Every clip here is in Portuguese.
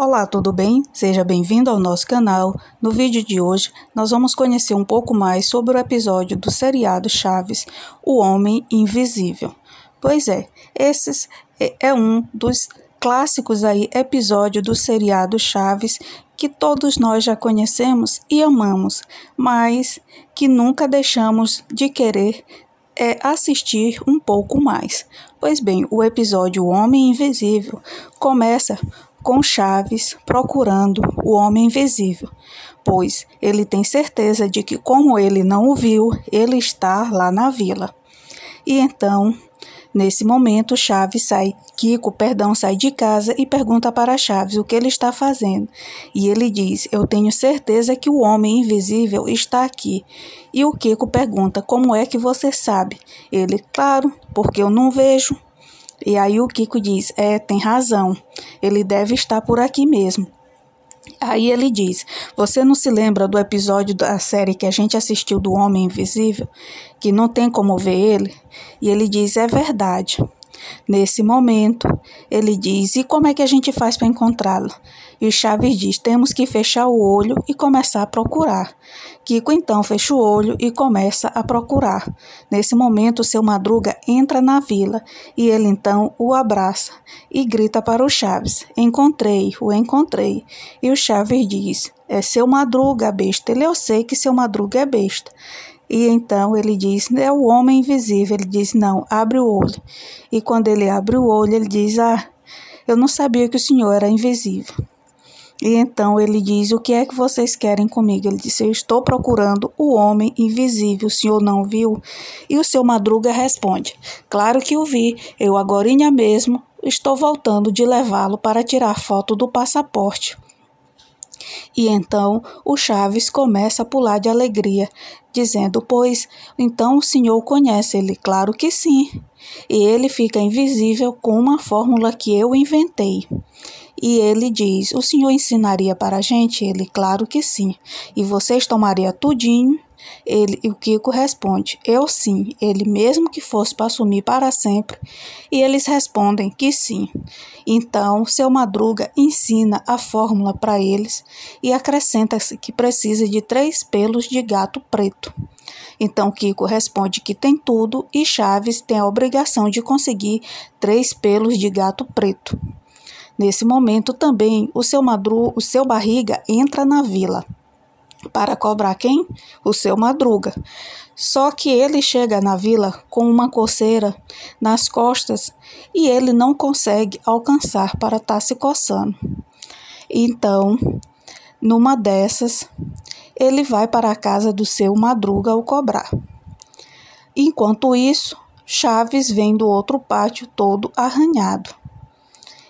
Olá, tudo bem? Seja bem-vindo ao nosso canal. No vídeo de hoje, nós vamos conhecer um pouco mais sobre o episódio do seriado Chaves, O Homem Invisível. Pois é, esse é um dos clássicos episódios do seriado Chaves que todos nós já conhecemos e amamos, mas que nunca deixamos de querer assistir um pouco mais. Pois bem, o episódio O Homem Invisível começa com Chaves procurando o Homem Invisível, pois ele tem certeza de que, como ele não o viu, ele está lá na vila. E então, nesse momento, Kiko sai de casa e pergunta para Chaves o que ele está fazendo. E ele diz: "Eu tenho certeza que o Homem Invisível está aqui." E o Kiko pergunta: "Como é que você sabe?" Ele: "Claro, porque eu não vejo." E aí o Kiko diz: "Tem razão, ele deve estar por aqui mesmo." Aí ele diz: "Você não se lembra do episódio da série que a gente assistiu do Homem Invisível, que não tem como ver ele?" E ele diz: "É verdade." Nesse momento, ele diz: "E como é que a gente faz para encontrá-lo?" E o Chaves diz: "Temos que fechar o olho e começar a procurar." Kiko então fecha o olho e começa a procurar. Nesse momento, seu Madruga entra na vila e ele então o abraça e grita para o Chaves: "Encontrei, o encontrei." E o Chaves diz: "É seu Madruga, besta." Eu sei que seu Madruga é besta." E então ele diz: "É o Homem Invisível." Ele diz: "Não, abre o olho." E quando ele abre o olho, ele diz: "Ah, eu não sabia que o senhor era invisível." E então ele diz: "O que é que vocês querem comigo?" Ele disse: "Eu estou procurando o Homem Invisível. O senhor não viu?" E o seu Madruga responde: "Claro que o vi. Eu agorinha mesmo estou voltando de levá-lo para tirar foto do passaporte." E então o Chaves começa a pular de alegria, dizendo: "Pois, então o senhor o conhece?" Ele: "Claro que sim." E ele fica invisível com uma fórmula que eu inventei. E ele diz: "O senhor ensinaria para a gente?" Ele: "Claro que sim." "E vocês tomariam tudinho?" E o Kiko responde: "Eu sim." Ele: "Mesmo que fosse para sumir para sempre?" E eles respondem que sim. Então, seu Madruga ensina a fórmula para eles e acrescenta que precisa de 3 pelos de gato preto. Então, Kiko responde que tem tudo e Chaves tem a obrigação de conseguir 3 pelos de gato preto. Nesse momento também o seu Barriga entra na vila para cobrar quem? O seu Madruga. Só que ele chega na vila com uma coceira nas costas e ele não consegue alcançar para estar se coçando. Então, numa dessas, ele vai para a casa do seu Madruga o cobrar. Enquanto isso, Chaves vem do outro pátio todo arranhado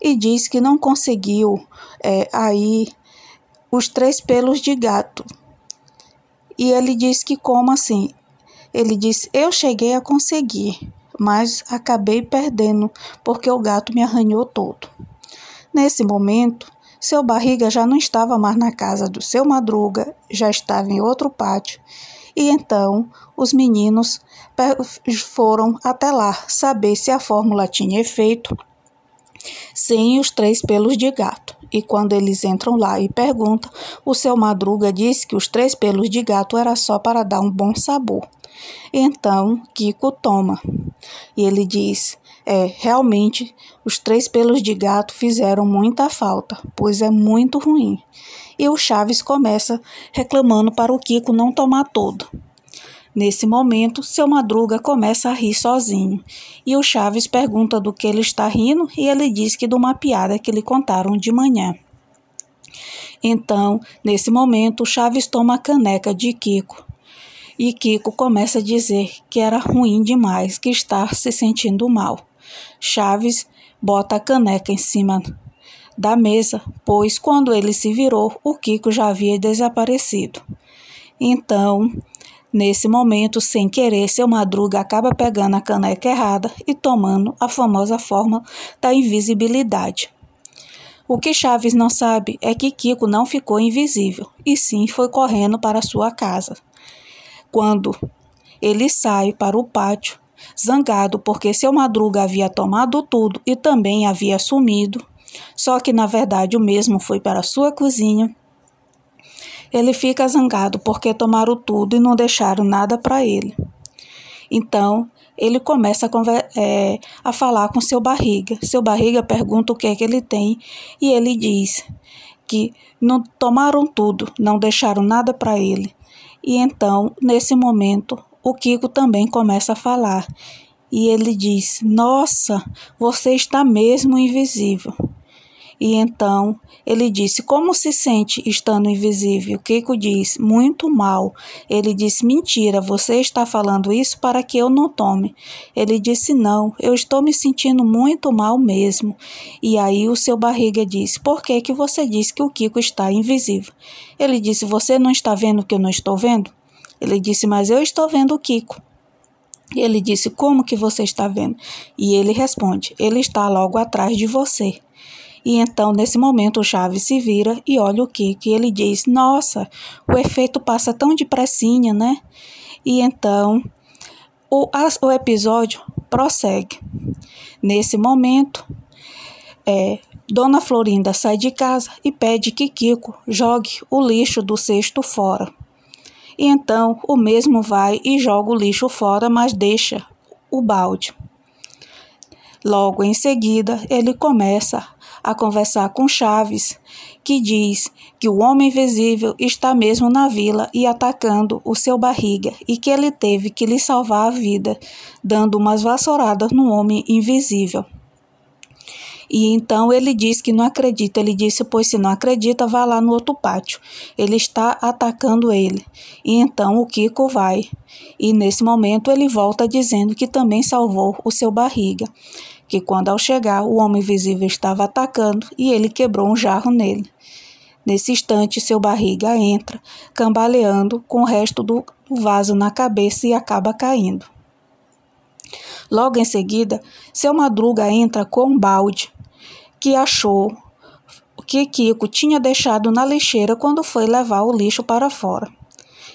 e diz que não conseguiu aí os 3 pelos de gato. E ele diz que como assim? Ele diz: "Eu cheguei a conseguir, mas acabei perdendo porque o gato me arranhou todo." Nesse momento, seu Barriga já não estava mais na casa do seu Madruga, já estava em outro pátio. E então os meninos foram até lá saber se a fórmula tinha efeito sem os 3 pelos de gato. E quando eles entram lá e perguntam, o seu Madruga diz que os 3 pelos de gato era só para dar um bom sabor. Então Kiko toma e ele diz: realmente os 3 pelos de gato fizeram muita falta, pois é muito ruim." E o Chaves começa reclamando para o Kiko não tomar todo. Nesse momento, seu Madruga começa a rir sozinho e o Chaves pergunta do que ele está rindo e ele diz que de uma piada que lhe contaram de manhã. Então, nesse momento, o Chaves toma a caneca de Kiko e Kiko começa a dizer que era ruim demais, que está se sentindo mal. Chaves bota a caneca em cima da mesa, pois quando ele se virou, o Kiko já havia desaparecido. Então, nesse momento, sem querer, seu Madruga acaba pegando a caneca errada e tomando a famosa forma da invisibilidade. O que Chaves não sabe é que Kiko não ficou invisível, e sim foi correndo para sua casa. Quando ele sai para o pátio, zangado porque seu Madruga havia tomado tudo e também havia sumido, Só que, na verdade, o mesmo foi para a sua cozinha. Ele fica zangado porque tomaram tudo e não deixaram nada para ele. Então, ele começa a falar com seu barriga. Seu barriga pergunta o que é que ele tem e ele diz que não tomaram tudo, não deixaram nada para ele. E então, nesse momento, o Kiko também começa a falar. E ele diz: "Nossa, você está mesmo invisível." E então ele disse: "Como se sente estando invisível?" O Kiko diz: "Muito mal." Ele disse: "Mentira, você está falando isso para que eu não tome." Ele disse: "Não, eu estou me sentindo muito mal mesmo." E aí o seu barriga disse: "Por que que você disse que o Kiko está invisível?" Ele disse: "Você não está vendo o que eu não estou vendo?" Ele disse: "Mas eu estou vendo o Kiko." E ele disse: "Como que você está vendo?" E ele responde: "Ele está logo atrás de você." E então, nesse momento, o Chaves se vira e olha o Kiko e ele diz: "Nossa, o efeito passa tão depressinha, né?" E então, o episódio prossegue. Nesse momento, Dona Florinda sai de casa e pede que Kiko jogue o lixo do cesto fora. E então, o mesmo vai e joga o lixo fora, mas deixa o balde. Logo em seguida, ele começa a conversar com Chaves, que diz que o homem invisível está mesmo na vila e atacando o seu barriga e que ele teve que lhe salvar a vida, dando umas vassouradas no homem invisível. E então ele diz que não acredita. Ele disse: "Pois se não acredita, vá lá no outro pátio. Ele está atacando ele." E então o Kiko vai. E nesse momento ele volta dizendo que também salvou o seu barriga. Que quando ao chegar, o homem invisível estava atacando e ele quebrou um jarro nele. Nesse instante, seu barriga entra, cambaleando com o resto do vaso na cabeça e acaba caindo. Logo em seguida, seu Madruga entra com um balde que achou que Kiko tinha deixado na lixeira quando foi levar o lixo para fora.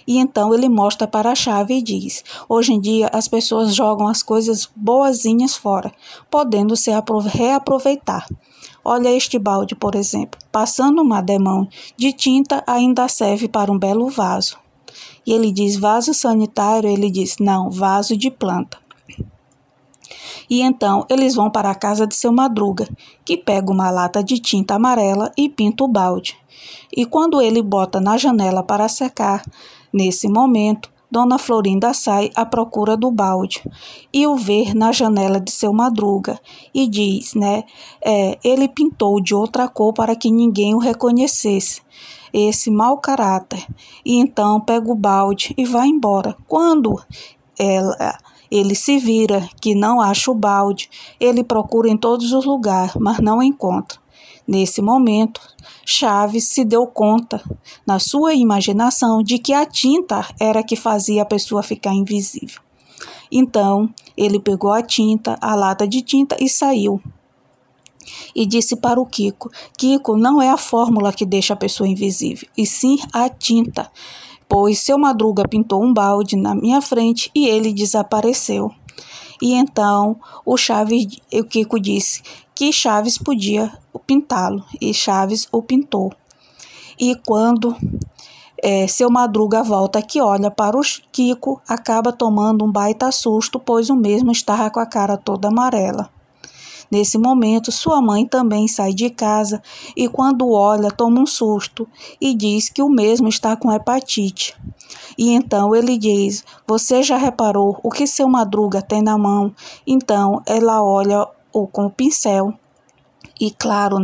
E então ele mostra para a chave e diz: "Hoje em dia as pessoas jogam as coisas boazinhas fora, podendo se reaproveitar. Olha este balde, por exemplo. Passando uma demão de tinta ainda serve para um belo vaso." E ele diz: "Vaso sanitário?" Ele diz: "Não, vaso de planta." E então eles vão para a casa de seu Madruga, que pega uma lata de tinta amarela e pinta o balde. E quando ele bota na janela para secar, nesse momento, Dona Florinda sai à procura do balde e o vê na janela de seu Madruga e diz, ele pintou de outra cor para que ninguém o reconhecesse. Esse mau caráter. E então pega o balde e vai embora. Quando ele se vira que não acha o balde, ele procura em todos os lugares, mas não encontra. Nesse momento, Chaves se deu conta, na sua imaginação, de que a tinta era que fazia a pessoa ficar invisível. Então, ele pegou a tinta, a lata de tinta e saiu. E disse para o Kiko: "Kiko, não é a fórmula que deixa a pessoa invisível, e sim a tinta. Pois seu Madruga pintou um balde na minha frente e ele desapareceu." E então o Kiko disse que Chaves podia pintá-lo e Chaves o pintou. E quando seu Madruga volta que olha para o Kiko, acaba tomando um baita susto, pois o mesmo estava com a cara toda amarela. Nesse momento, sua mãe também sai de casa e quando olha, toma um susto e diz que o mesmo está com hepatite. E então ele diz: "Você já reparou o que seu Madruga tem na mão?" Então ela olha com o pincel e, claro,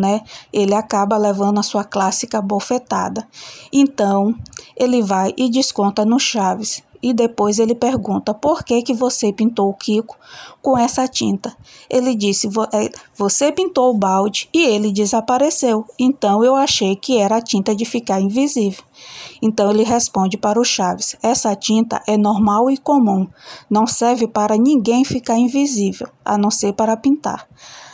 ele acaba levando a sua clássica bofetada. Então ele vai e desconta no Chaves. E depois ele pergunta: "Por que você pintou o Kiko com essa tinta?" Ele disse: "Você pintou o balde e ele desapareceu. Então eu achei que era a tinta de ficar invisível." Então ele responde para o Chaves: "Essa tinta é normal e comum. Não serve para ninguém ficar invisível, a não ser para pintar."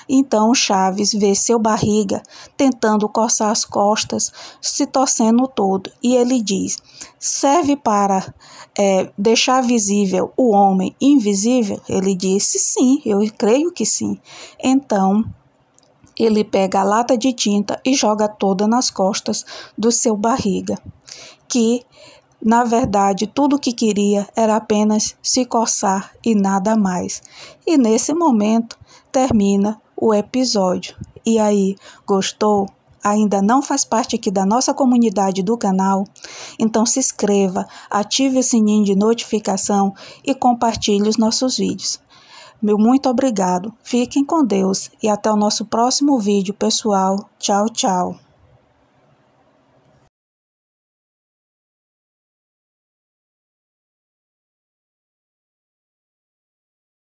Então o Chaves vê seu barriga tentando coçar as costas, se torcendo todo. E ele diz: "Serve para deixar visível o homem invisível?" Ele disse: "Sim, eu creio que sim." Então ele pega a lata de tinta e joga toda nas costas do seu barriga, que, na verdade, tudo o que queria era apenas se coçar e nada mais. E nesse momento termina o episódio. E aí, gostou? Ainda não faz parte aqui da nossa comunidade do canal? Então se inscreva, ative o sininho de notificação e compartilhe os nossos vídeos. Meu muito obrigado, fiquem com Deus e até o nosso próximo vídeo, pessoal. Tchau, tchau.